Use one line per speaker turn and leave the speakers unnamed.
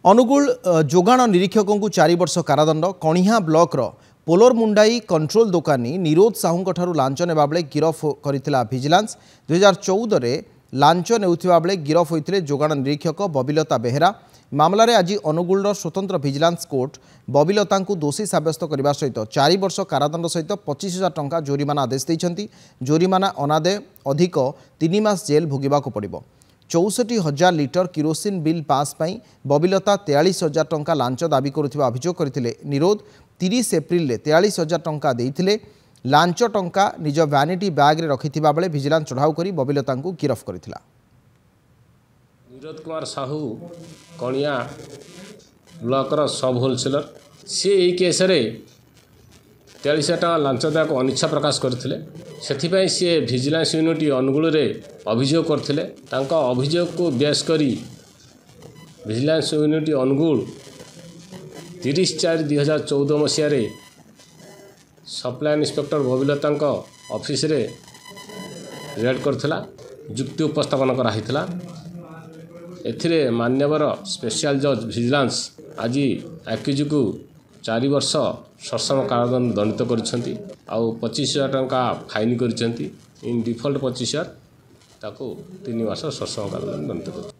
अनुगुल जोगाण निरीक्षक को 4 वर्ष कारादंड। कणिहा ब्लॉकर पोलोर मुंडाई कंट्रोल दुकानी निरोध साहू लांच नेबा बेले गिरफ करथिला भिजिलेंस। 2014 रे लांच नेउथिबा बेले गिरफ होइथिले जोगाण निरीक्षक बबिलता बेहेरा। मामलार आज अनुगुल स्वतंत्र भिजिलेंस कोर्ट बबिलता दोषी साब्यस्त करने सहित 4 वर्ष कारादंड सहित 25,000 टंका जोरिमाना आदेश देइछंती। जोरिमाना अनादे अधिक 3 मास जेल भोगिबाको पड़िबो। 64,000 लिटर किरोसिन बिल पास पाई बबिलता 43,000 टंका लांच दाबी करुथिबा अभियोग करथिले निरोध। 30 एप्रिल 43,000 टंका देइथिले। लांच टंका निज वैनिटी बैग रे रखिथिबा बेले भिजिलेंस चढ़ाऊ करी बबिलता गिरफ करथिला।
निरोध कुमार साहू कणिया ब्लॉकर सब होलसेलर सी यही केस रे 43,000 टका लांच देवाक अनिच्छा प्रकाश करथिले। सेथिपाई सी भिजिलेंस यूनिट अनुगुल रे अभियोग करथिले। तांका अभियोग को बेस करी भिजिलेंस यूनिट अनुगुल 30/4/2014 मसीह रे सप्लाई इंस्पेक्टर बबिलता ऑफिस रे रेड करथिला। जुक्ति उपस्थापन कराहिथिला। एथिरे मान्यवर स्पेशल जज भिजिलेंस आज एक्यूज को 4 वर्ष सश्रम कारादंड दंडित करिसेंती। आउ 25,000 टंका फाइन करिसेंती। इन डिफॉल्ट 25,000 ताको 3 वर्ष सश्रम कारादंड दंडित कर।